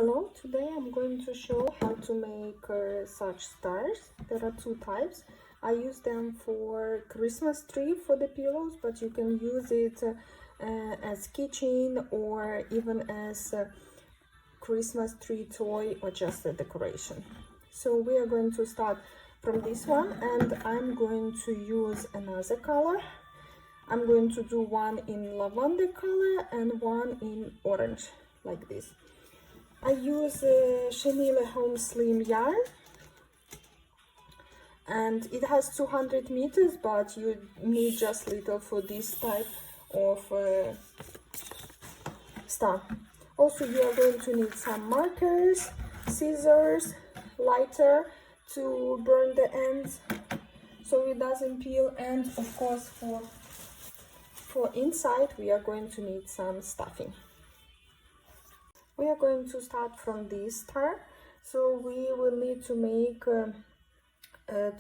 Hello, today I'm going to show how to make such stars. There are two types. I use them for Christmas tree for the pillows, but you can use it as keychain or even as a Christmas tree toy or just a decoration. So we are going to start from this one, and I'm going to use another color. I'm going to do one in lavender color and one in orange, like this. I use chenille home slim yarn, and it has 200 meters, but you need just little for this type of star. Also, you are going to need some markers, scissors, lighter to burn the ends so it doesn't peel, and of course for inside we are going to need some stuffing. We are going to start from this star, so we will need to make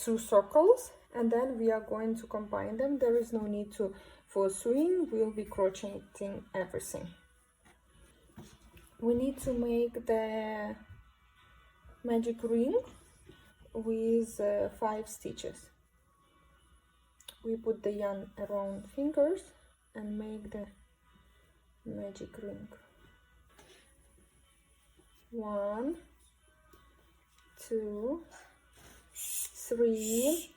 two circles, and then we are going to combine them. There is no need for sewing, we'll be crocheting everything. We need to make the magic ring with 5 stitches. We put the yarn around fingers and make the magic ring. 1, 2, 3,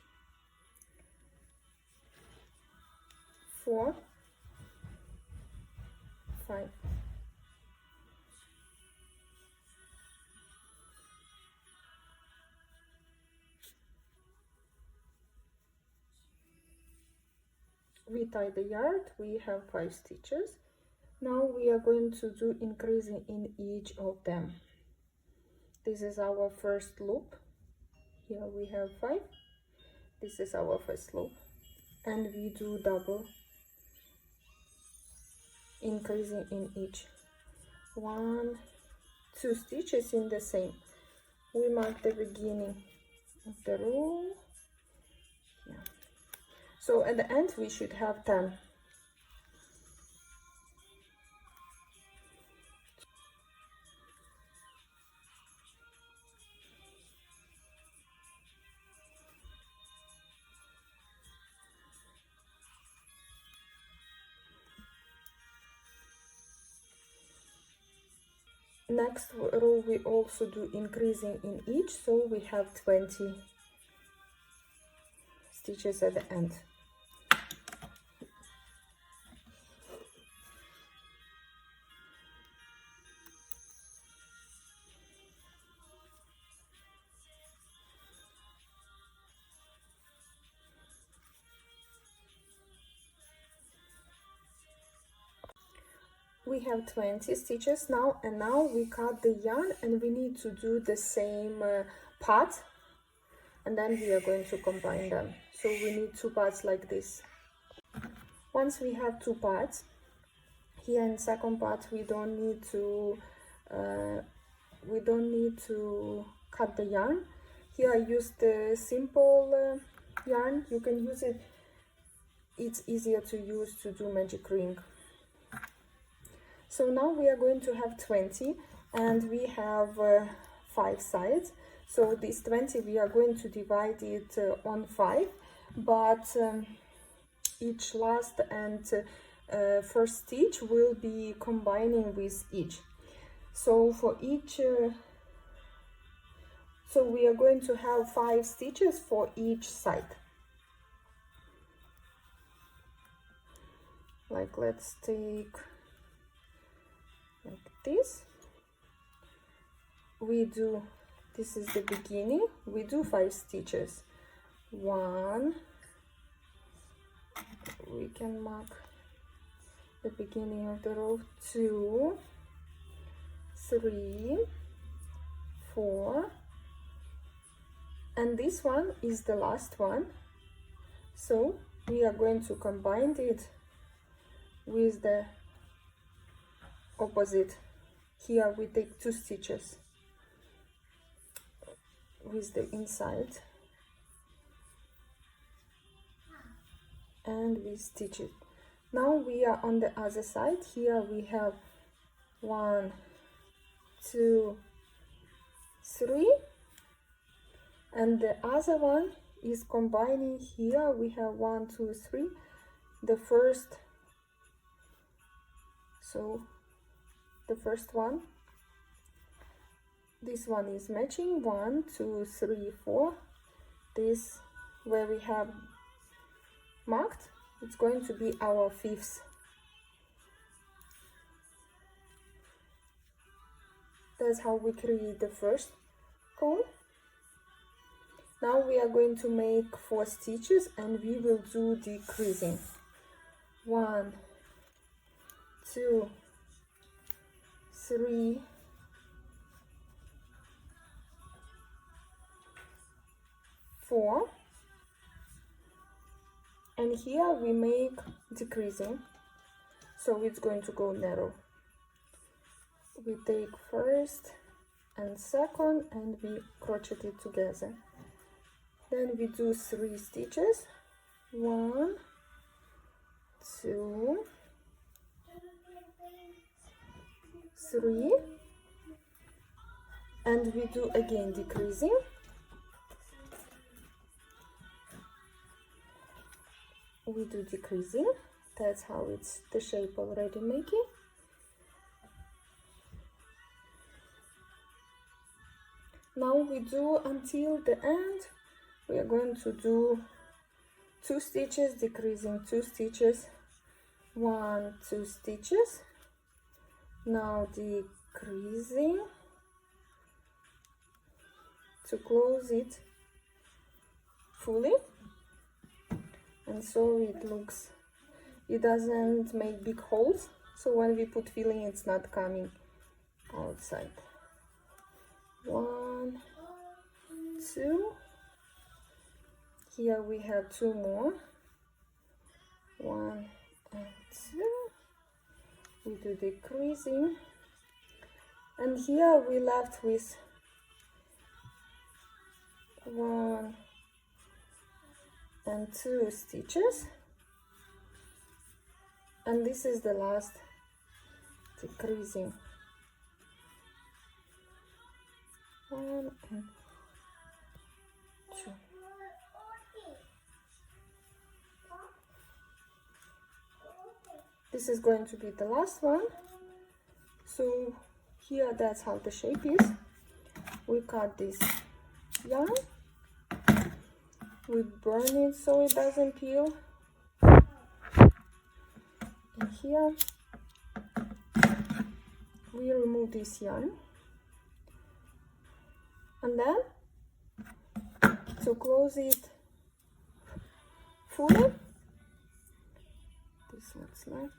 4, 5. We tie the yarn, we have 5 stitches. Now we are going to do increasing in each of them. This is our first loop. Here we have 5. This is our first loop, and we do double increasing in each. 1, 2 stitches in the same. We mark the beginning of the row. Yeah. So at the end we should have 10. Next row we also do increasing in each, so we have 20 stitches at the end. We have 20 stitches now, and now we cut the yarn, and we need to do the same part, and then we are going to combine them. So we need 2 parts like this. Once we have 2 parts, here in second part we don't need to cut the yarn. Here I use the simple yarn. You can use it, it's easier to use to do magic ring. So now we are going to have 20, and we have 5 sides. So this 20 we are going to divide it on 5, but each last and first stitch will be combining with each. So for each, so we are going to have 5 stitches for each side. Like, let's take like this. We do, this is the beginning, we do 5 stitches. 1, we can mark the beginning of the row. 2, 3, 4, and this one is the last one, so we are going to combine it with the opposite. Here we take 2 stitches with the inside, and we stitch it. Now we are on the other side. Here we have 1, 2, 3, and the other one is combining. Here we have 1, 2, 3, the first, so the first one, this one is matching, 1, 2, 3, 4, this where we have marked, it's going to be our 5th. That's how we create the first cone. Now we are going to make 4 stitches and we will do decreasing. 1, 2, 3, 4, and here we make decreasing, so it's going to go narrow. We take first and second and we crochet it together. Then we do 3 stitches, 1, 2, 3, and we do again decreasing. We do decreasing, that's how it's the shape already making. Now we do until the end. We are going to do 2 stitches, decreasing, 2 stitches, 1, 2 stitches. Now decreasing to close it fully, and so it looks, it doesn't make big holes, so when we put filling it's not coming outside. 1, 2, here we have 2 more, 1 and 2, we do decreasing, and here we left with 1 and 2 stitches, and this is the last decreasing. 1 and 2. This is going to be the last one. So here that's how the shape is. We cut this yarn, we burn it so it doesn't peel, and here we remove this yarn, and then to close it fully, this one's not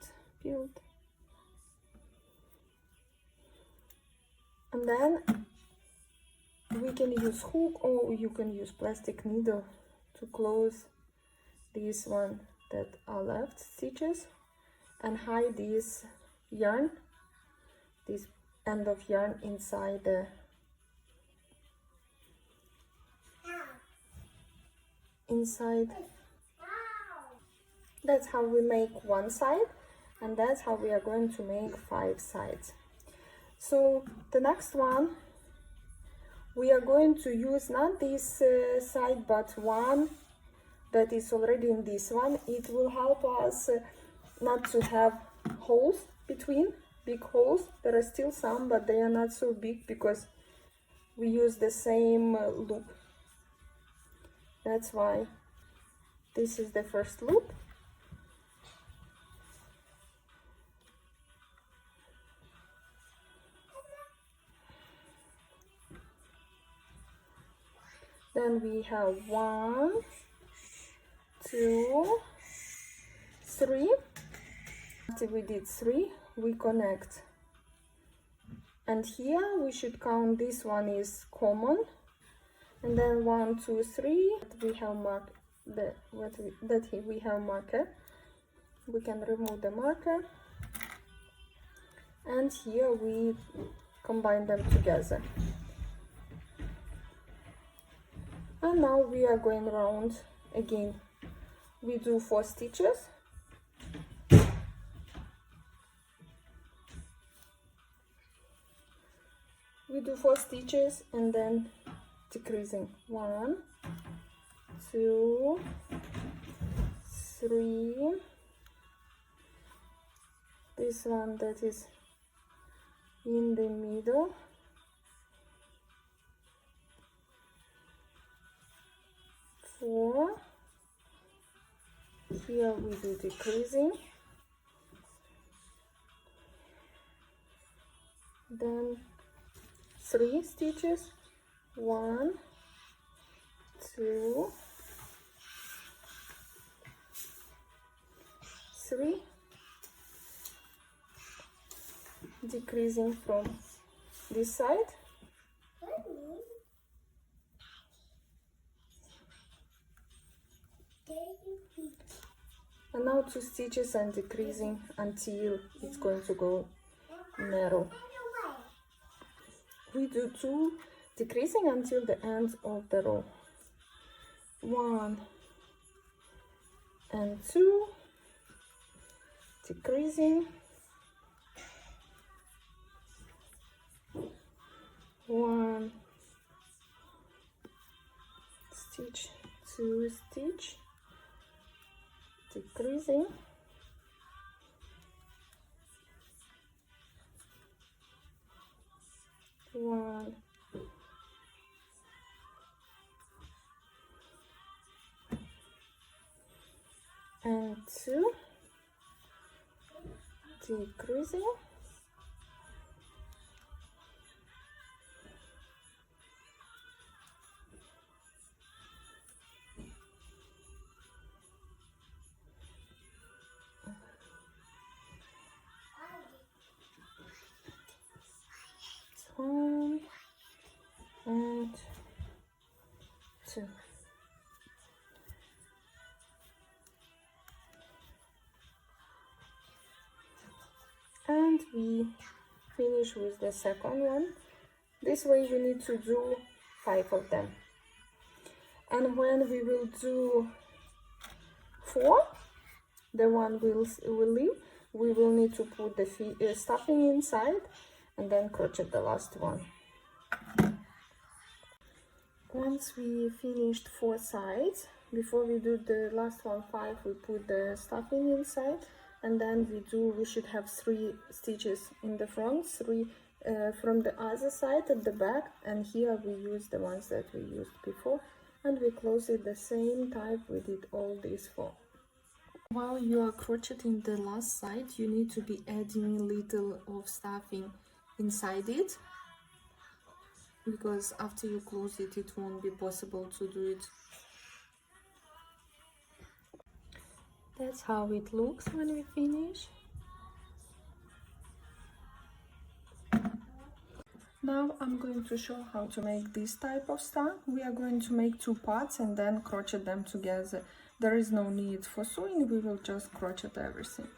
peeled, and then we can use hook or you can use plastic needle to close this one that are left stitches and hide this yarn, this end of yarn inside the inside. That's how we make one side, and that's how we are going to make 5 sides. So the next one we are going to use not this side but one that is already in this one. It will help us not to have holes between, big holes. There are still some, but they are not so big because we use the same loop. That's why this is the first loop. Then we have 1, 2, 3. After we did 3, we connect, and here we should count. This one is common, and then 1, 2, 3. We have marked we have marker. We can remove the marker, and here we combine them together. And now we are going around again. We do 4 stitches. we do 4 stitches and then decreasing 1, 2, 3, this one that is in the middle, 4, here we do decreasing, then 3 stitches, 1, 2, 3, decreasing from this side, and now 2 stitches and decreasing until it's going to go narrow. We do 2 decreasing until the end of the row, 1 and 2, decreasing, 1 stitch, 2 stitch, decreasing, 1 and 2, decreasing, 1 and 2. And we finish with the second one. This way we need to do 5 of them. And when we will do 4, the one will leave, we will need to put the stuffing inside and then crochet the last one. Once we finished 4 sides, before we do the last one, 5, we put the stuffing inside, and then we should have 3 stitches in the front, 3 from the other side at the back, and here we use the ones that we used before, and we close it the same type we did all these 4. While you are crocheting the last side, you need to be adding a little of stuffing inside it, because after you close it, it won't be possible to do it. That's how it looks when we finish. Now I'm going to show how to make this type of star. We are going to make 2 parts and then crochet them together. There is no need for sewing, we will just crochet everything.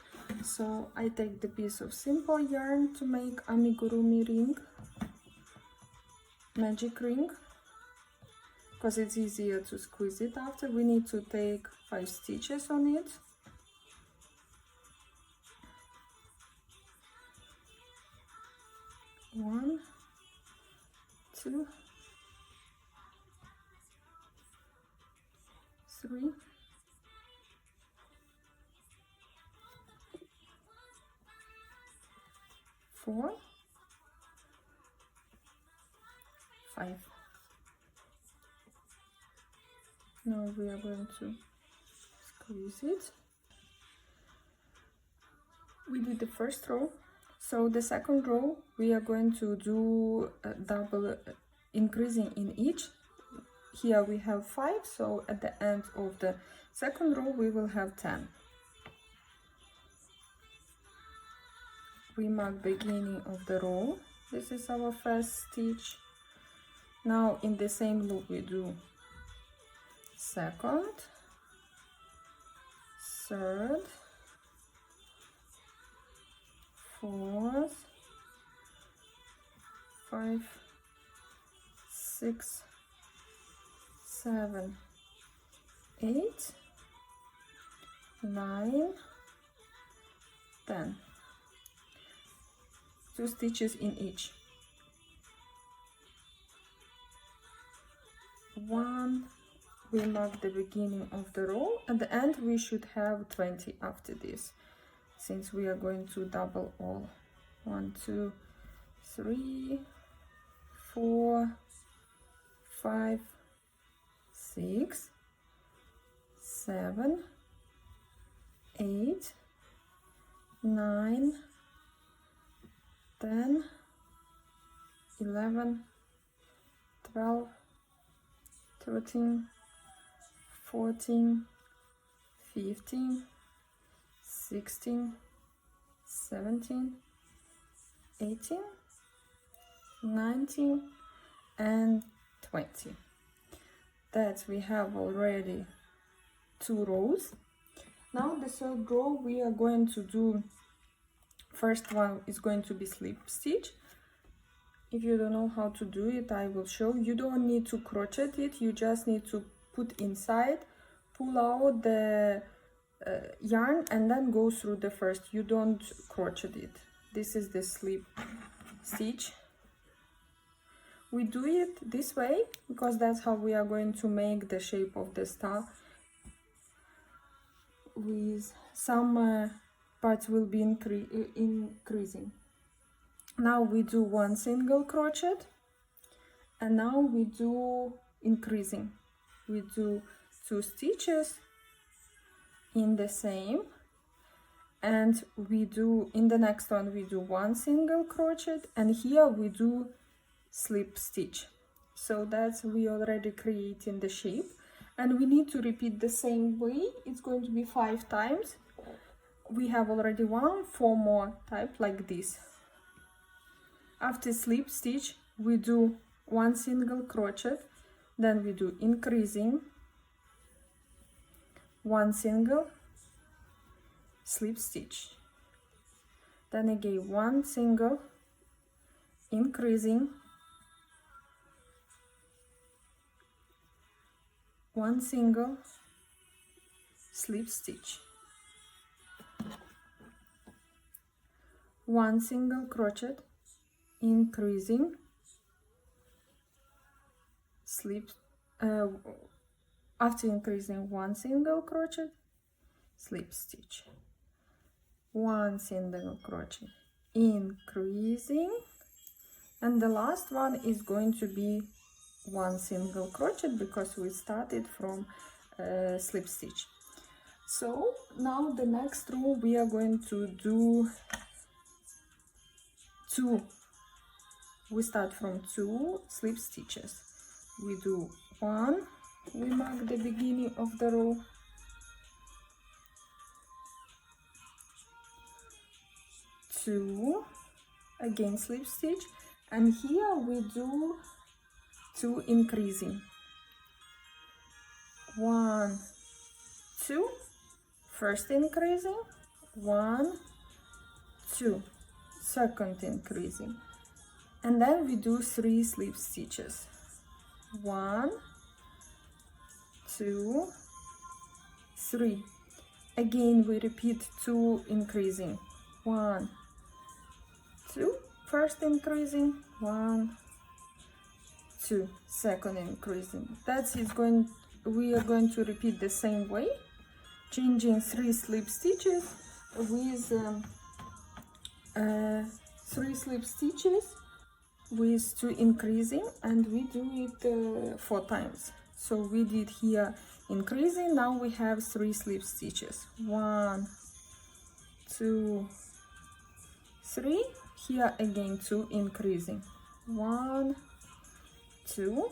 So I take the piece of simple yarn to make amigurumi ring, magic ring, because it's easier to squeeze it after. We need to take 5 stitches on it. One, 2, 3, 4, 5. Now we are going to squeeze it. We did the first row, so the second row we are going to do a double increasing in each. Here we have 5, so at the end of the second row we will have 10. We mark beginning of the row. This is our first stitch. Now in the same loop we do second, third, fourth, 5, 6, 7, 8, 9, 10. 2 stitches in each. 1, we mark the beginning of the row. At the end we should have 20 after this, since we are going to double all. 1, 2, 3, 4, 5, 6, 7, 8, 9, 10, 11, 12, 13, 14, 15, 16, 17, 18, 19, and 20. That we have already 2 rows. Now the third row we are going to do, first one is going to be slip stitch. If you don't know how to do it, I will show. You don't need to crochet it, you just need to put inside, pull out the yarn, and then go through the first. You don't crochet it. This is the slip stitch. We do it this way because that's how we are going to make the shape of the star. With some parts will be increasing. Now we do 1 single crochet, and now we do increasing. We do 2 stitches in the same, and we do in the next one we do 1 single crochet, and here we do slip stitch. So that's we already creating the shape, and we need to repeat the same way. It's going to be 5 times. We have already 1, 4 more type like this. After slip stitch we do 1 single crochet, then we do increasing, 1 single, slip stitch, then again 1 single, increasing, 1 single, slip stitch, 1 single crochet, increasing, slip, after increasing 1 single crochet, slip stitch, 1 single crochet, increasing, and the last one is going to be 1 single crochet because we started from slip stitch. So now the next row we are going to do 2. We start from 2 slip stitches. We do 1, we mark the beginning of the row, 2, again slip stitch, and here we do 2 increasing, 1, 2, first increasing, 1, 2, second increasing, and then we do 3 slip stitches, 1, 2, 3, again we repeat 2 increasing, 1, 2, first increasing, 1, 2, second increasing. That's it. We are going to repeat the same way, changing 3 slip stitches with 3 slip stitches with 2 increasing, and we do it 4 times. So we did here increasing, now we have 3 slip stitches, 1, 2, 3, here again 2 increasing, 1, 2,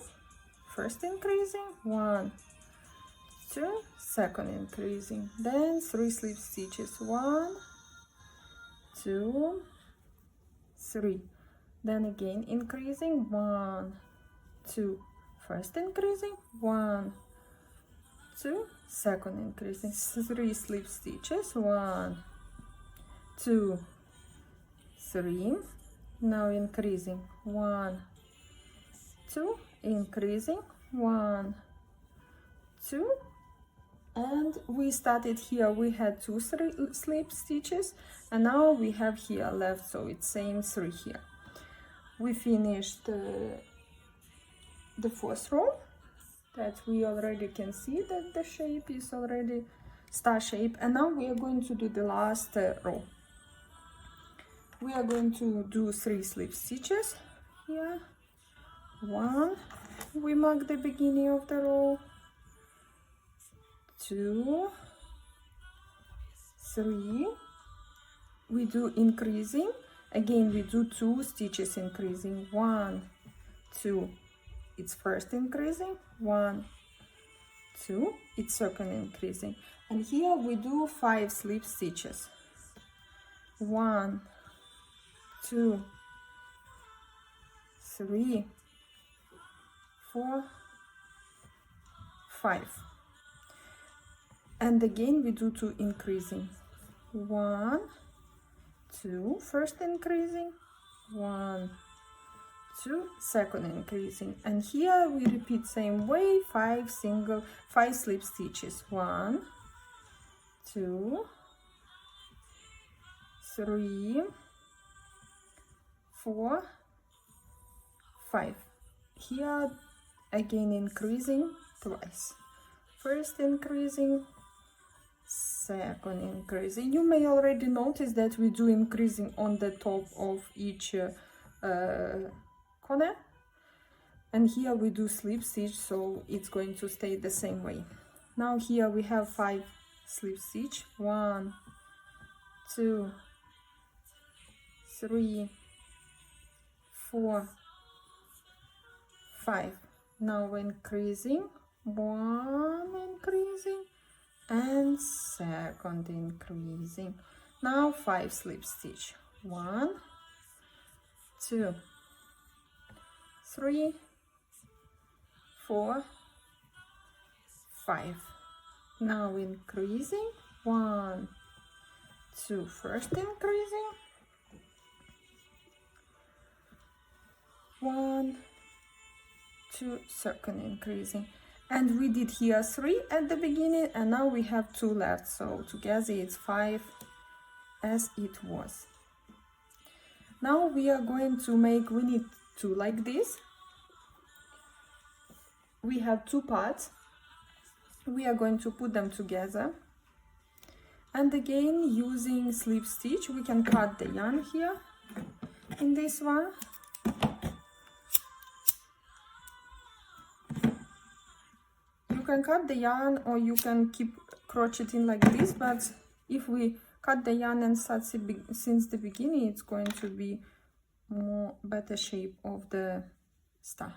first increasing, 1, 2, second increasing, then 3 slip stitches, 1, 2, 3, then again increasing, 1, 2, first increasing, 1, 2, second increasing, 3 slip stitches, 1, 2, 3, now increasing, 1, 2, increasing, 1, 2, and we started here, we had 2 slip stitches, and now we have here left, so it's same 3 here. We finished the 4th row. that we already can see that the shape is already star shape. And now we are going to do the last row. We are going to do 3 slip stitches here. 1, we mark the beginning of the row. 2, 3, we do increasing. Again, we do 2 stitches increasing. 1, 2, it's first increasing. 1, 2, it's second increasing. And here we do 5 slip stitches. 1, 2, 3, 4, 5. And again we do 2 increasing. 1, 2, first increasing. 1, 2, second increasing. And here we repeat same way, 5 slip stitches. 1, 2, 3, 4, 5. Here again increasing twice. First increasing, second increasing. You may already notice that we do increasing on the top of each corner, and here we do slip stitch, so it's going to stay the same way. Now here we have 5 slip stitch. 1, 2, 3, 4, 5. Now increasing, 1 increasing and second increasing. Now 5 slip stitch. 1, 2, 3, 4, 5. Now increasing, 1, 2, first increasing, 1, 2, second increasing. And we did here 3 at the beginning, and now we have 2 left, so together it's 5 as it was. Now we are going to make, we need 2 like this. We have 2 parts. We are going to put them together, and again using slip stitch we can cut the yarn here in this one. You can cut the yarn or you can keep crocheting like this, but if we cut the yarn and start since the beginning, it's going to be more better shape of the star.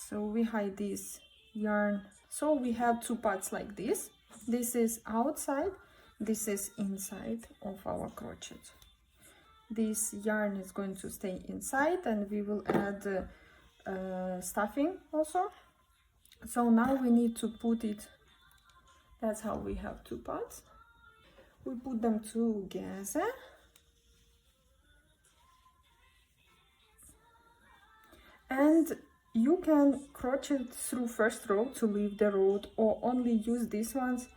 So we hide this yarn. So we have 2 parts like this. This is outside, this is inside of our crochet. This yarn is going to stay inside, and we will add stuffing also. So now we need to put it, that's how we have 2 parts. We put them together. And you can crochet through first row to leave the row, or only use these ones.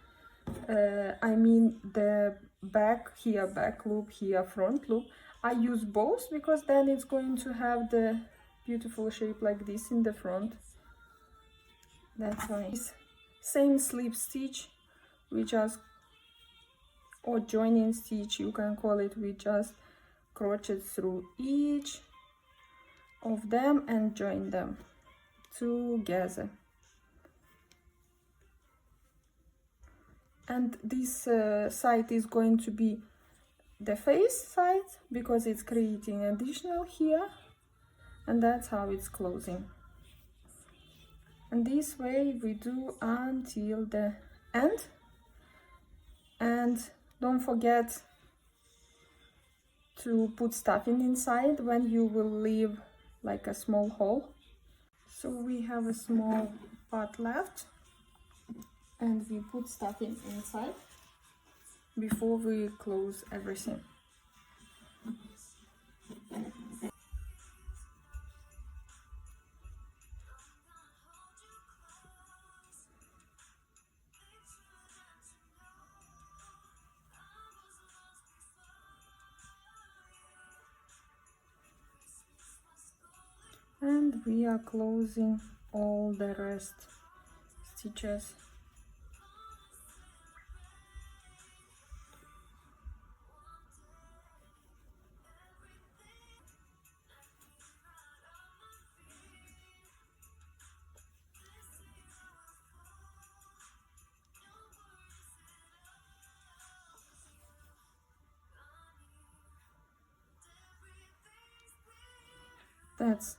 I mean the back here, back loop here, front loop. I use both because then it's going to have the beautiful shape like this in the front. That's why. Same slip stitch, we just, or joining stitch you can call it, we just crochet through each of them and join them together. And this side is going to be the face side because it's creating additional here, and that's how it's closing. And this way we do until the end. And don't forget to put stuffing inside when you will leave like a small hole. So we have a small part left, and we put stuffing inside before we close everything. And we are closing all the rest stitches. That's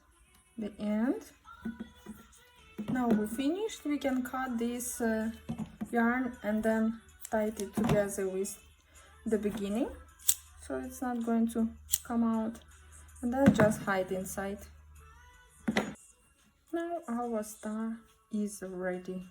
the end. Now we finished. We can cut this yarn and then tie it together with the beginning, so it's not going to come out, and then just hide inside. Now our star is ready.